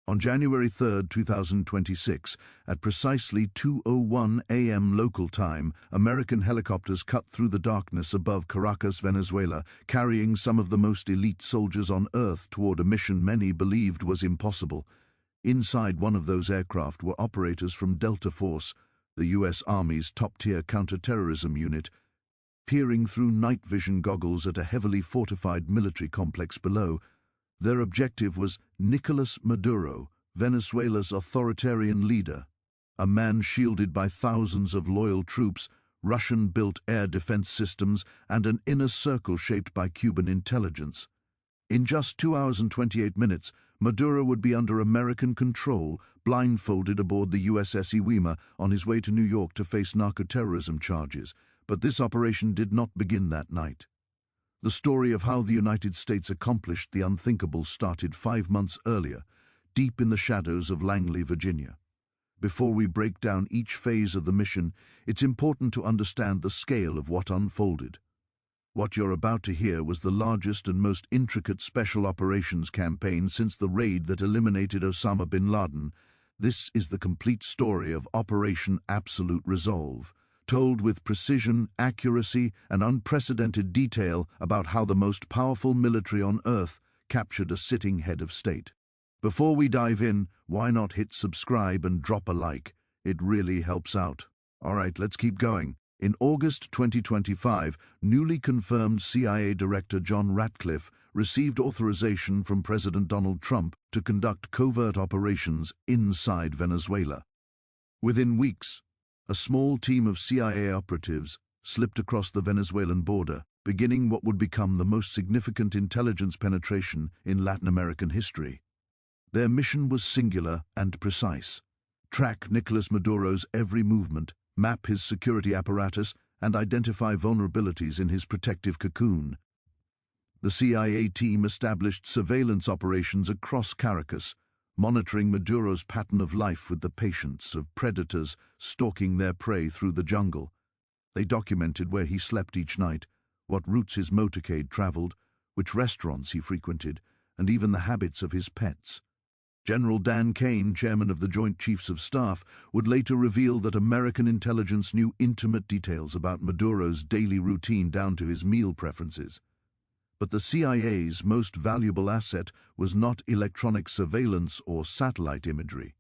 On January 3, 2026, at precisely 2:01 a.m. local time, American helicopters cut through the darkness above Caracas, Venezuela, carrying some of the most elite soldiers on Earth toward a mission many believed was impossible. Inside one of those aircraft were operators from Delta Force, the U.S. Army's top-tier counterterrorism unit, peering through night vision goggles at a heavily fortified military complex below. Their objective was Nicolas Maduro, Venezuela's authoritarian leader, a man shielded by thousands of loyal troops, Russian-built air defense systems, and an inner circle shaped by Cuban intelligence. In just 2 hours and 28 minutes, Maduro would be under American control, blindfolded aboard the USS Iwima on his way to New York to face narcoterrorism charges. But this operation did not begin that night. The story of how the United States accomplished the unthinkable started 5 months earlier, deep in the shadows of Langley, Virginia. Before we break down each phase of the mission, it's important to understand the scale of what unfolded. What you're about to hear was the largest and most intricate special operations campaign since the raid that eliminated Osama bin Laden. This is the complete story of Operation Absolute Resolve, told with precision, accuracy, and unprecedented detail about how the most powerful military on Earth captured a sitting head of state. Before we dive in, why not hit subscribe and drop a like? It really helps out. All right, let's keep going. In August 2025, newly confirmed CIA Director John Ratcliffe received authorization from President Donald Trump to conduct covert operations inside Venezuela. Within weeks, a small team of CIA operatives slipped across the Venezuelan border, beginning what would become the most significant intelligence penetration in Latin American history. Their mission was singular and precise: track Nicolas Maduro's every movement, map his security apparatus, and identify vulnerabilities in his protective cocoon. The CIA team established surveillance operations across Caracas, monitoring Maduro's pattern of life with the patience of predators stalking their prey through the jungle. They documented where he slept each night, what routes his motorcade traveled, which restaurants he frequented, and even the habits of his pets. General Dan Kane, chairman of the Joint Chiefs of Staff, would later reveal that American intelligence knew intimate details about Maduro's daily routine down to his meal preferences. But the CIA's most valuable asset was not electronic surveillance or satellite imagery.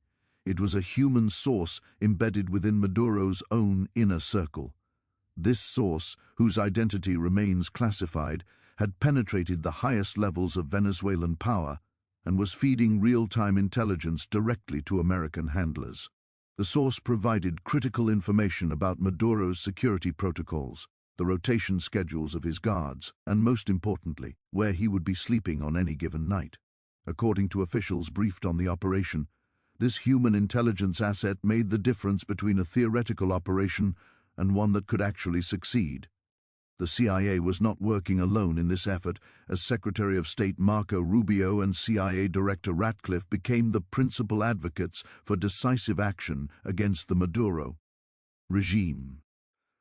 It was a human source embedded within Maduro's own inner circle. This source, whose identity remains classified, had penetrated the highest levels of Venezuelan power and was feeding real-time intelligence directly to American handlers. The source provided critical information about Maduro's security protocols, the rotation schedules of his guards, and most importantly, where he would be sleeping on any given night. According to officials briefed on the operation, this human intelligence asset made the difference between a theoretical operation and one that could actually succeed. The CIA was not working alone in this effort, as Secretary of State Marco Rubio and CIA Director Ratcliffe became the principal advocates for decisive action against the Maduro regime.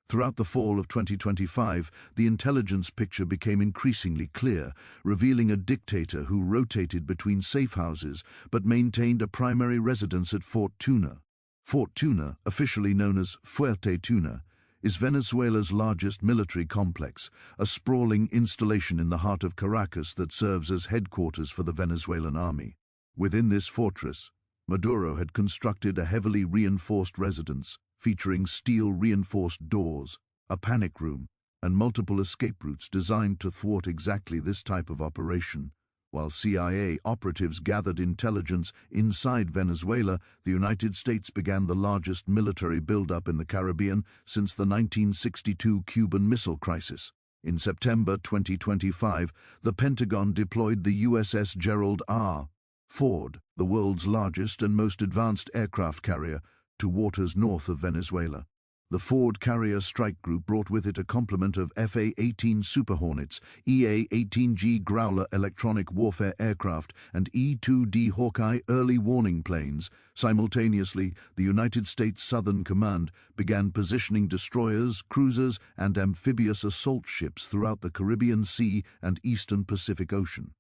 Throughout the fall of 2025, the intelligence picture became increasingly clear, revealing a dictator who rotated between safe houses but maintained a primary residence at Fort Tuna. Fort Tuna, officially known as Fuerte Tuna, is Venezuela's largest military complex, a sprawling installation in the heart of Caracas that serves as headquarters for the Venezuelan army. Within this fortress, Maduro had constructed a heavily reinforced residence featuring steel-reinforced doors, a panic room, and multiple escape routes designed to thwart exactly this type of operation. While CIA operatives gathered intelligence inside Venezuela, the United States began the largest military buildup in the Caribbean since the 1962 Cuban Missile Crisis. In September 2025, the Pentagon deployed the USS Gerald R. Ford, the world's largest and most advanced aircraft carrier, to waters north of Venezuela. The Ford Carrier Strike Group brought with it a complement of FA-18 Super Hornets, EA-18G Growler electronic warfare aircraft, and E-2D Hawkeye early warning planes. Simultaneously, the United States Southern Command began positioning destroyers, cruisers, and amphibious assault ships throughout the Caribbean Sea and Eastern Pacific Ocean.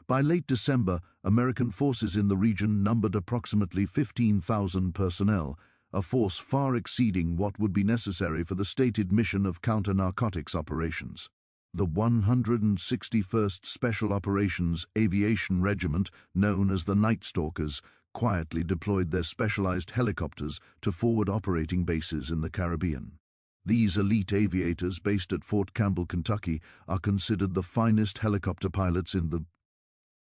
By late December, American forces in the region numbered approximately 15,000 personnel, a force far exceeding what would be necessary for the stated mission of counter-narcotics operations. The 161st Special Operations Aviation Regiment, known as the Night Stalkers, quietly deployed their specialized helicopters to forward operating bases in the Caribbean. These elite aviators based at Fort Campbell, Kentucky, are considered the finest helicopter pilots in the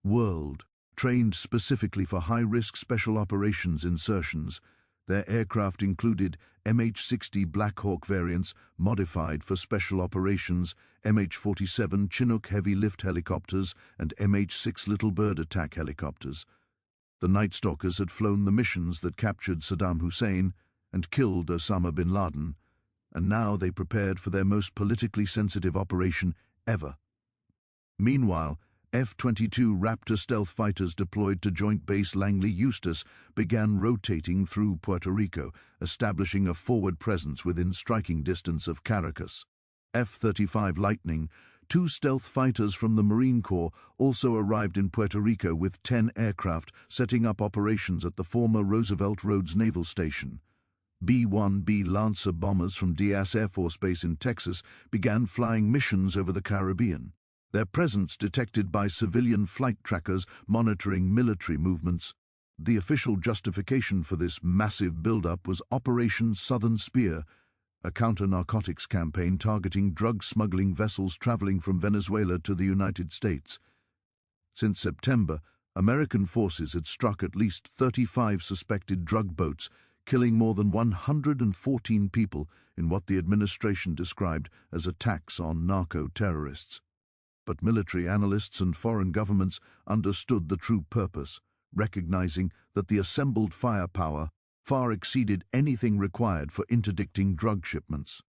world, trained specifically for high-risk special operations insertions. Their aircraft included MH-60 Black Hawk variants modified for special operations, MH-47 Chinook heavy lift helicopters, and MH-6 Little Bird attack helicopters. The Night Stalkers had flown the missions that captured Saddam Hussein and killed Osama bin Laden, and now they prepared for their most politically sensitive operation ever. Meanwhile, F-22 Raptor stealth fighters deployed to Joint Base Langley Eustis began rotating through Puerto Rico, establishing a forward presence within striking distance of Caracas. F-35 Lightning, two stealth fighters from the Marine Corps, also arrived in Puerto Rico with 10 aircraft setting up operations at the former Roosevelt Roads Naval Station. B-1B Lancer bombers from Diaz Air Force Base in Texas began flying missions over the Caribbean, their presence detected by civilian flight trackers monitoring military movements. The official justification for this massive buildup was Operation Southern Spear, a counter-narcotics campaign targeting drug smuggling vessels traveling from Venezuela to the United States. Since September, American forces had struck at least 35 suspected drug boats, killing more than 114 people in what the administration described as attacks on narco-terrorists. But military analysts and foreign governments understood the true purpose, recognizing that the assembled firepower far exceeded anything required for interdicting drug shipments.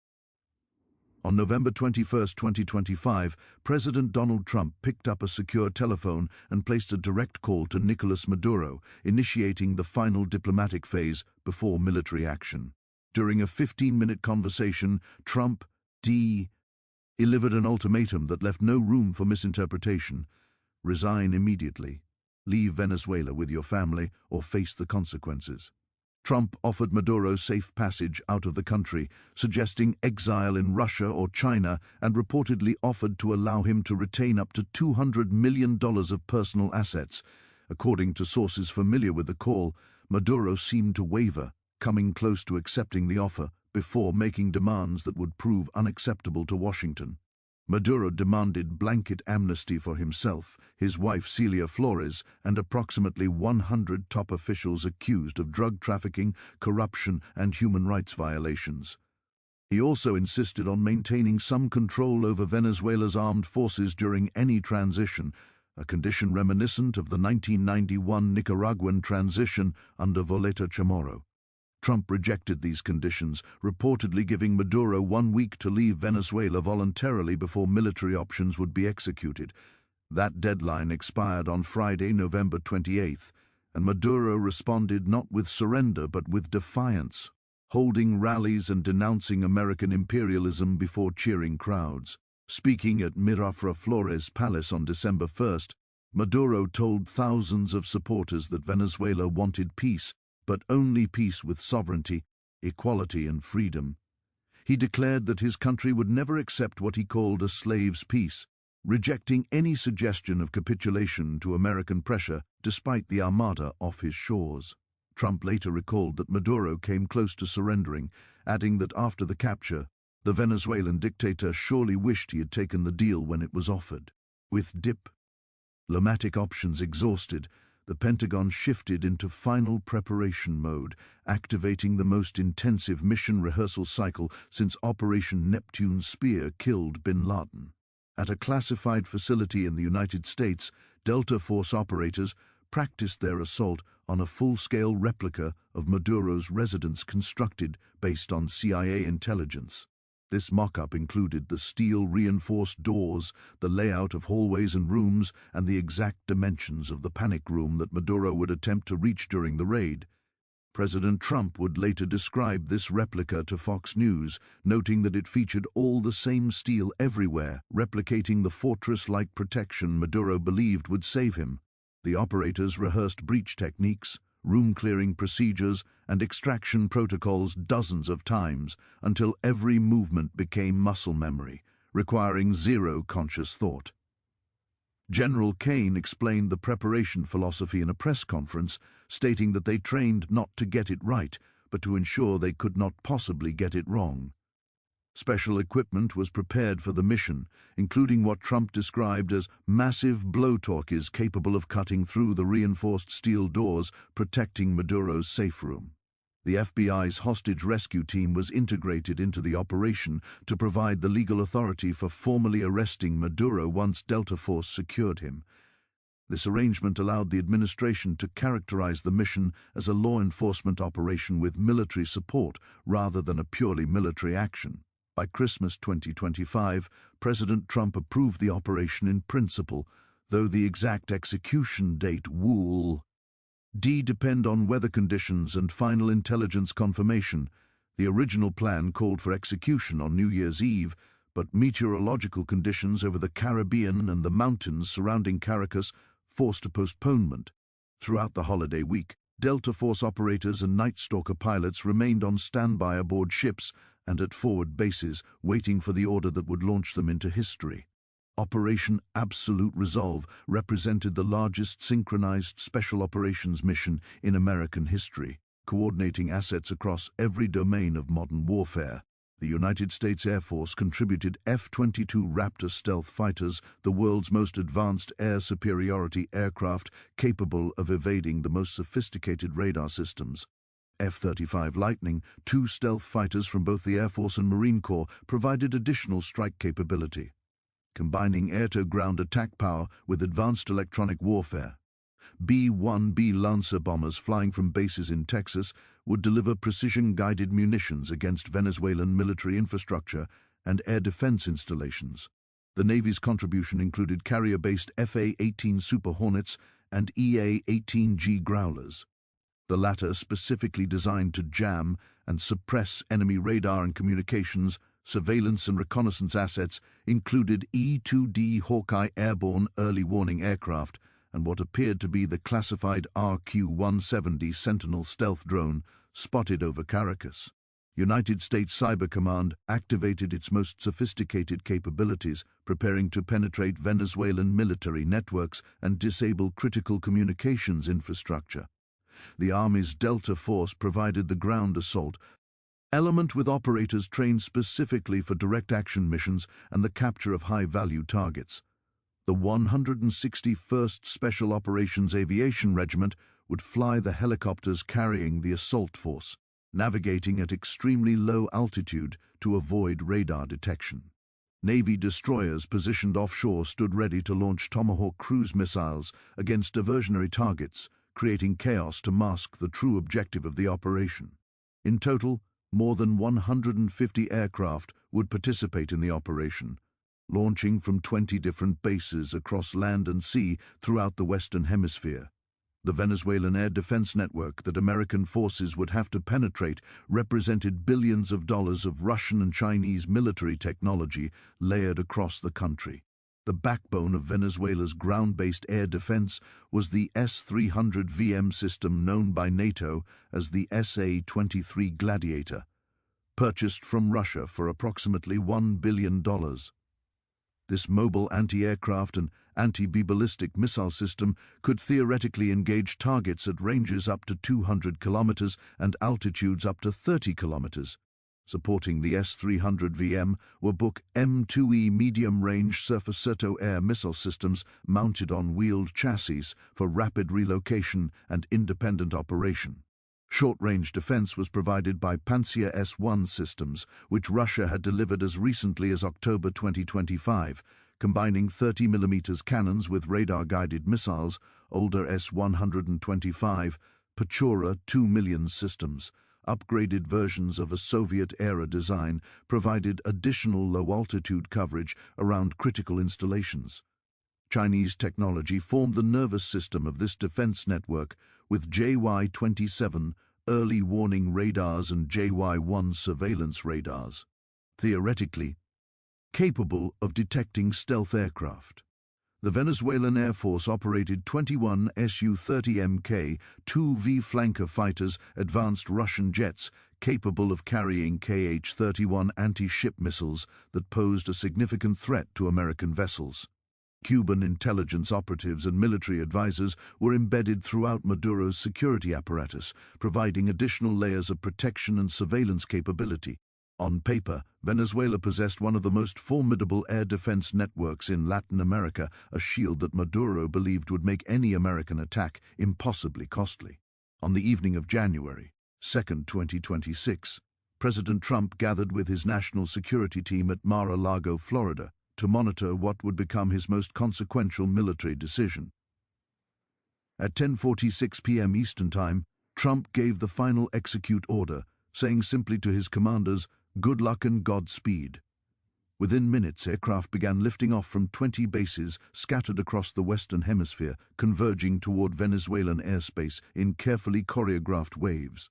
On November 21, 2025, President Donald Trump picked up a secure telephone and placed a direct call to Nicolas Maduro, initiating the final diplomatic phase before military action. During a 15-minute conversation, Trump delivered an ultimatum that left no room for misinterpretation. Resign immediately. Leave Venezuela with your family or face the consequences. Trump offered Maduro safe passage out of the country, suggesting exile in Russia or China, and reportedly offered to allow him to retain up to $200 million of personal assets. According to sources familiar with the call, Maduro seemed to waver, coming close to accepting the offer before making demands that would prove unacceptable to Washington. Maduro demanded blanket amnesty for himself, his wife Celia Flores, and approximately 100 top officials accused of drug trafficking, corruption, and human rights violations. He also insisted on maintaining some control over Venezuela's armed forces during any transition, a condition reminiscent of the 1991 Nicaraguan transition under Violeta Chamorro. Trump rejected these conditions, reportedly giving Maduro 1 week to leave Venezuela voluntarily before military options would be executed. That deadline expired on Friday, November 28th, and Maduro responded not with surrender but with defiance, holding rallies and denouncing American imperialism before cheering crowds. Speaking at Miraflores Palace on December 1st, Maduro told thousands of supporters that Venezuela wanted peace, but only peace with sovereignty, equality, and freedom. He declared that his country would never accept what he called a slave's peace, rejecting any suggestion of capitulation to American pressure despite the armada off his shores. Trump later recalled that Maduro came close to surrendering, adding that after the capture, the Venezuelan dictator surely wished he had taken the deal when it was offered. With diplomatic options exhausted, the Pentagon shifted into final preparation mode, activating the most intensive mission rehearsal cycle since Operation Neptune Spear killed bin Laden. At a classified facility in the United States, Delta Force operators practiced their assault on a full-scale replica of Maduro's residence constructed based on CIA intelligence. This mock-up included the steel-reinforced doors, the layout of hallways and rooms, and the exact dimensions of the panic room that Maduro would attempt to reach during the raid. President Trump would later describe this replica to Fox News, noting that it featured all the same steel everywhere, replicating the fortress-like protection Maduro believed would save him. The operators rehearsed breach techniques, room-clearing procedures, and extraction protocols dozens of times until every movement became muscle memory, requiring zero conscious thought. General Kane explained the preparation philosophy in a press conference, stating that they trained not to get it right, but to ensure they could not possibly get it wrong. Special equipment was prepared for the mission, including what Trump described as massive blowtorches capable of cutting through the reinforced steel doors protecting Maduro's safe room. The FBI's hostage rescue team was integrated into the operation to provide the legal authority for formally arresting Maduro once Delta Force secured him. This arrangement allowed the administration to characterize the mission as a law enforcement operation with military support rather than a purely military action. By Christmas 2025, President Trump approved the operation in principle, though the exact execution date will depend on weather conditions and final intelligence confirmation. The original plan called for execution on New Year's Eve, but meteorological conditions over the Caribbean and the mountains surrounding Caracas forced a postponement. Throughout the holiday week, Delta Force operators and Night Stalker pilots remained on standby aboard ships and at forward bases, waiting for the order that would launch them into history. Operation Absolute Resolve represented the largest synchronized special operations mission in American history, coordinating assets across every domain of modern warfare. The United States Air Force contributed F-22 Raptor stealth fighters, the world's most advanced air superiority aircraft capable of evading the most sophisticated radar systems. F-35 Lightning, two stealth fighters from both the Air Force and Marine Corps, provided additional strike capability, combining air-to-ground attack power with advanced electronic warfare. B-1B Lancer bombers flying from bases in Texas would deliver precision-guided munitions against Venezuelan military infrastructure and air defense installations. The Navy's contribution included carrier-based FA-18 Super Hornets and EA-18G Growlers, the latter specifically designed to jam and suppress enemy radar and communications. Surveillance and reconnaissance assets included E-2D Hawkeye airborne early warning aircraft and what appeared to be the classified RQ-170 Sentinel stealth drone spotted over Caracas. United States Cyber Command activated its most sophisticated capabilities, preparing to penetrate Venezuelan military networks and disable critical communications infrastructure. The Army's Delta Force provided the ground assault element with operators trained specifically for direct action missions and the capture of high-value targets. The 161st Special Operations Aviation Regiment would fly the helicopters carrying the assault force, navigating at extremely low altitude to avoid radar detection. Navy destroyers positioned offshore stood ready to launch Tomahawk cruise missiles against diversionary targets, creating chaos to mask the true objective of the operation. In total, more than 150 aircraft would participate in the operation, launching from 20 different bases across land and sea throughout the Western Hemisphere. The Venezuelan air defense network that American forces would have to penetrate represented billions of dollars of Russian and Chinese military technology layered across the country. The backbone of Venezuela's ground-based air defense was the S-300 VM system known by NATO as the SA-23 Gladiator, purchased from Russia for approximately $1 billion. This mobile anti-aircraft and anti-ballistic missile system could theoretically engage targets at ranges up to 200 kilometers and altitudes up to 30 kilometers. Supporting the S-300 VM were Buk M2E medium-range surface-to-air missile systems mounted on wheeled chassis for rapid relocation and independent operation. Short-range defense was provided by Pantsir S-1 systems, which Russia had delivered as recently as October 2025, combining 30mm cannons with radar-guided missiles. Older S-125 Pechora 2 million systems, upgraded versions of a Soviet-era design, provided additional low-altitude coverage around critical installations. Chinese technology formed the nervous system of this defense network, with JY-27 early warning radars and JY-1 surveillance radars, theoretically capable of detecting stealth aircraft. The Venezuelan Air Force operated 21 Su-30 Mk-2V flanker fighters, advanced Russian jets capable of carrying Kh-31 anti-ship missiles that posed a significant threat to American vessels. Cuban intelligence operatives and military advisors were embedded throughout Maduro's security apparatus, providing additional layers of protection and surveillance capability. On paper, Venezuela possessed one of the most formidable air defense networks in Latin America, a shield that Maduro believed would make any American attack impossibly costly. On the evening of January 2, 2026, President Trump gathered with his national security team at Mar-a-Lago, Florida, to monitor what would become his most consequential military decision. At 10:46 p.m. Eastern Time, Trump gave the final execute order, saying simply to his commanders, "Good luck and Godspeed." Within minutes, aircraft began lifting off from 20 bases scattered across the Western Hemisphere, converging toward Venezuelan airspace in carefully choreographed waves.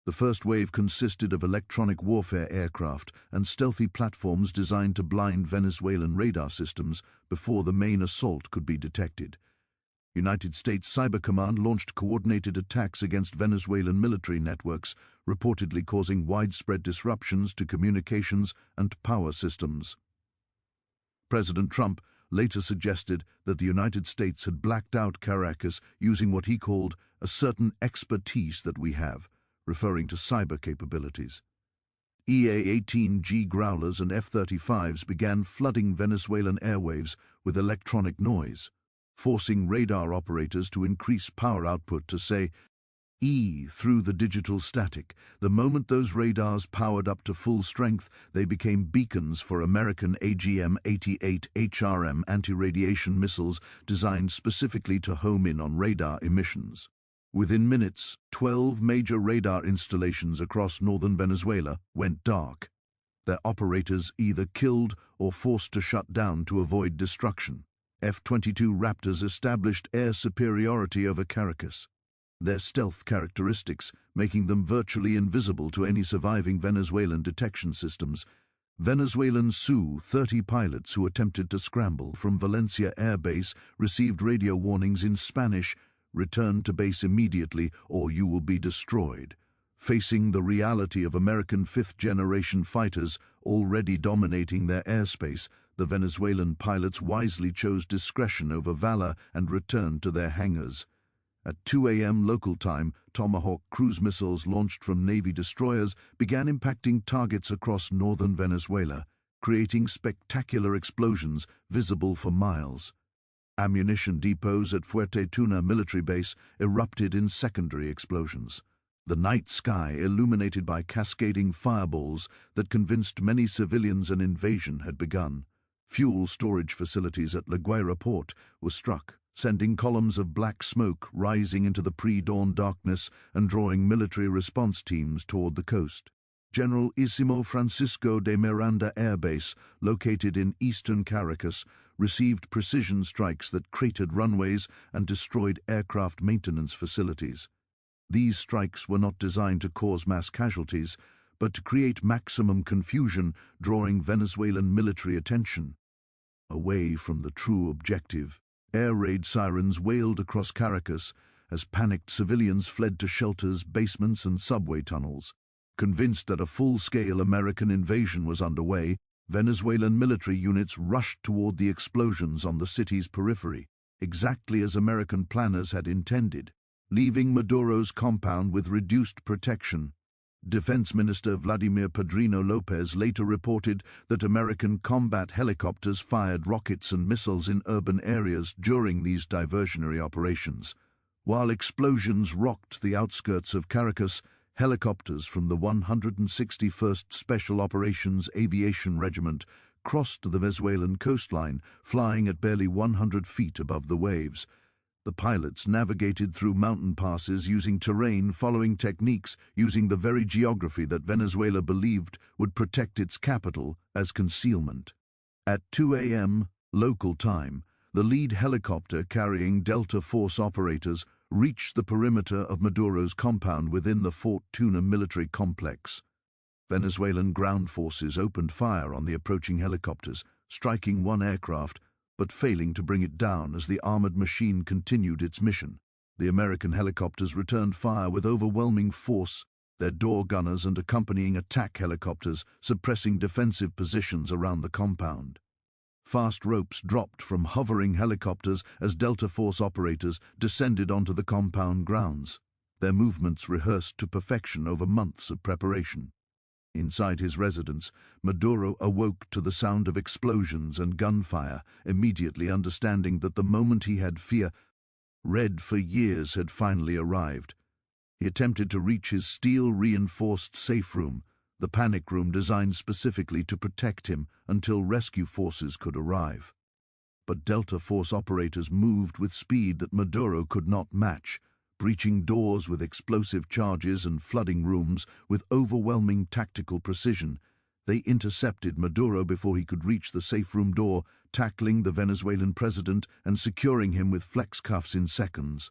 The first wave consisted of electronic warfare aircraft and stealthy platforms designed to blind Venezuelan radar systems before the main assault could be detected. United States Cyber Command launched coordinated attacks against Venezuelan military networks, reportedly causing widespread disruptions to communications and power systems. President Trump later suggested that the United States had blacked out Caracas using what he called a certain expertise that we have, referring to cyber capabilities. EA-18G Growlers and F-35s began flooding Venezuelan airwaves with electronic noise, forcing radar operators to increase power output to say E through the digital static. The moment those radars powered up to full strength, they became beacons for American AGM-88 HRM anti-radiation missiles designed specifically to home in on radar emissions. Within minutes, 12 major radar installations across northern Venezuela went dark, their operators either killed or forced to shut down to avoid destruction. F-22 Raptors established air superiority over Caracas, their stealth characteristics making them virtually invisible to any surviving Venezuelan detection systems. Venezuelan Su-30 pilots who attempted to scramble from Valencia Air Base received radio warnings in Spanish: "Return to base immediately or you will be destroyed." Facing the reality of American fifth-generation fighters already dominating their airspace, the Venezuelan pilots wisely chose discretion over valor and returned to their hangars. At 2 a.m. local time, Tomahawk cruise missiles launched from Navy destroyers began impacting targets across northern Venezuela, creating spectacular explosions visible for miles. Ammunition depots at Fuerte Tuna military base erupted in secondary explosions, the night sky illuminated by cascading fireballs that convinced many civilians an invasion had begun. Fuel storage facilities at La Guaira port were struck, sending columns of black smoke rising into the pre-dawn darkness and drawing military response teams toward the coast. General Isimo Francisco de Miranda Air Base, located in eastern Caracas, received precision strikes that cratered runways and destroyed aircraft maintenance facilities. These strikes were not designed to cause mass casualties, but to create maximum confusion, drawing Venezuelan military attention away from the true objective. Air raid sirens wailed across Caracas as panicked civilians fled to shelters, basements, and subway tunnels. Convinced that a full-scale American invasion was underway, Venezuelan military units rushed toward the explosions on the city's periphery, exactly as American planners had intended, leaving Maduro's compound with reduced protection. Defense Minister Vladimir Padrino Lopez later reported that American combat helicopters fired rockets and missiles in urban areas during these diversionary operations. While explosions rocked the outskirts of Caracas, helicopters from the 161st Special Operations Aviation Regiment crossed the Venezuelan coastline, flying at barely 100 feet above the waves. The pilots navigated through mountain passes using terrain following techniques using the very geography that Venezuela believed would protect its capital as concealment. At 2 a.m. local time, the lead helicopter carrying Delta Force operators reached the perimeter of Maduro's compound within the Fort Tuna military complex. Venezuelan ground forces opened fire on the approaching helicopters, striking one aircraft, but failing to bring it down as the armored machine continued its mission. The American helicopters returned fire with overwhelming force, their door gunners and accompanying attack helicopters suppressing defensive positions around the compound. Fast ropes dropped from hovering helicopters as Delta Force operators descended onto the compound grounds, their movements rehearsed to perfection over months of preparation. Inside his residence, Maduro awoke to the sound of explosions and gunfire, immediately understanding that the moment he had feared for years had finally arrived. He attempted to reach his steel-reinforced safe room, the panic room designed specifically to protect him until rescue forces could arrive. But Delta Force operators moved with speed that Maduro could not match, breaching doors with explosive charges and flooding rooms with overwhelming tactical precision. They intercepted Maduro before he could reach the safe room door, tackling the Venezuelan president and securing him with flex cuffs in seconds.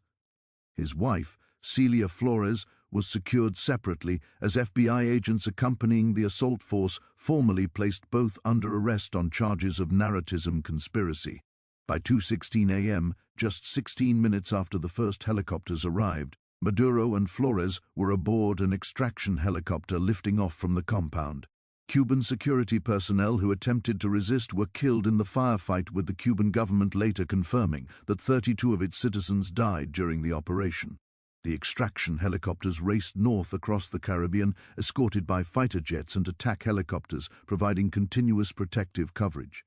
His wife, Celia Flores, was secured separately as FBI agents accompanying the assault force formally placed both under arrest on charges of narratism conspiracy. By 2:16 a.m., just 16 minutes after the first helicopters arrived, Maduro and Flores were aboard an extraction helicopter lifting off from the compound. Cuban security personnel who attempted to resist were killed in the firefight, with the Cuban government later confirming that 32 of its citizens died during the operation. The extraction helicopters raced north across the Caribbean, escorted by fighter jets and attack helicopters, providing continuous protective coverage.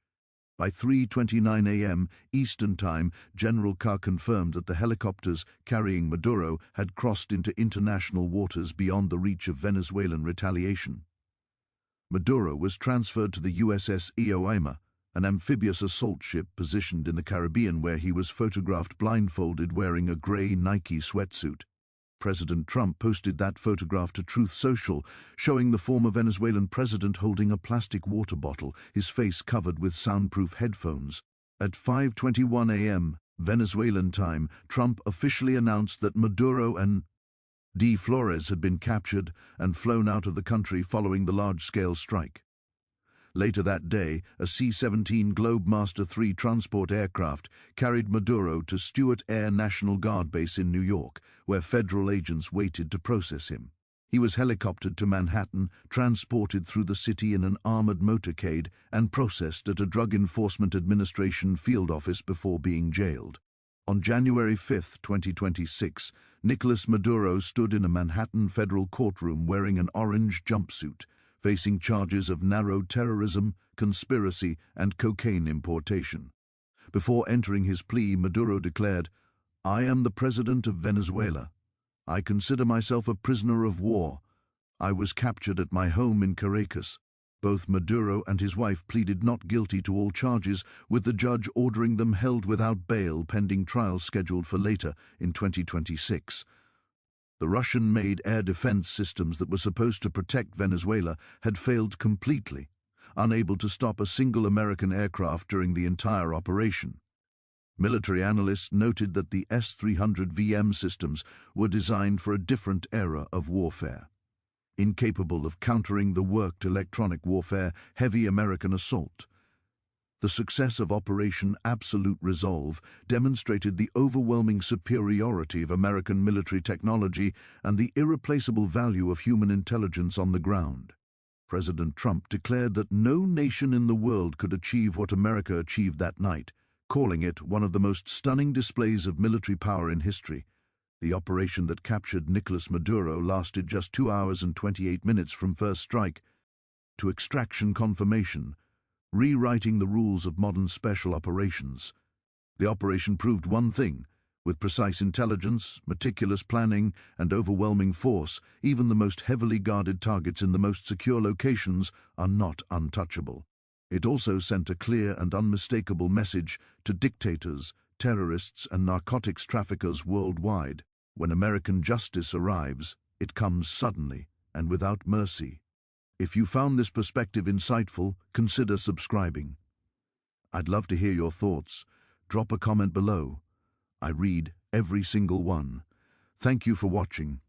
By 3:29 a.m. Eastern Time, General Carr confirmed that the helicopters carrying Maduro had crossed into international waters beyond the reach of Venezuelan retaliation. Maduro was transferred to the USS Iojima, an amphibious assault ship positioned in the Caribbean, where he was photographed blindfolded wearing a gray Nike sweatsuit. President Trump posted that photograph to Truth Social, showing the former Venezuelan president holding a plastic water bottle, his face covered with soundproof headphones. At 5:21 a.m. Venezuelan time, Trump officially announced that Maduro and Flores had been captured and flown out of the country following the large-scale strike. Later that day, a C-17 Globemaster III transport aircraft carried Maduro to Stewart Air National Guard Base in New York, where federal agents waited to process him. He was helicoptered to Manhattan, transported through the city in an armored motorcade, and processed at a Drug Enforcement Administration field office before being jailed. On January 5, 2026, Nicolas Maduro stood in a Manhattan federal courtroom wearing an orange jumpsuit, facing charges of narrow terrorism, conspiracy, and cocaine importation. Before entering his plea, Maduro declared, "I am the president of Venezuela. I consider myself a prisoner of war. I was captured at my home in Caracas." Both Maduro and his wife pleaded not guilty to all charges, with the judge ordering them held without bail pending trial scheduled for later in 2026. The Russian-made air defense systems that were supposed to protect Venezuela had failed completely, unable to stop a single American aircraft during the entire operation. Military analysts noted that the S-300 VM systems were designed for a different era of warfare. Incapable of countering the worked electronic warfare, heavy American assault. The success of Operation Absolute Resolve demonstrated the overwhelming superiority of American military technology and the irreplaceable value of human intelligence on the ground. President Trump declared that no nation in the world could achieve what America achieved that night, calling it one of the most stunning displays of military power in history. The operation that captured Nicolas Maduro lasted just 2 hours and 28 minutes from first strike to extraction confirmation, rewriting the rules of modern special operations. The operation proved one thing: with precise intelligence, meticulous planning, and overwhelming force, even the most heavily guarded targets in the most secure locations are not untouchable. It also sent a clear and unmistakable message to dictators, terrorists, and narcotics traffickers worldwide. When American justice arrives, it comes suddenly and without mercy. If you found this perspective insightful, consider subscribing. I'd love to hear your thoughts. Drop a comment below. I read every single one. Thank you for watching.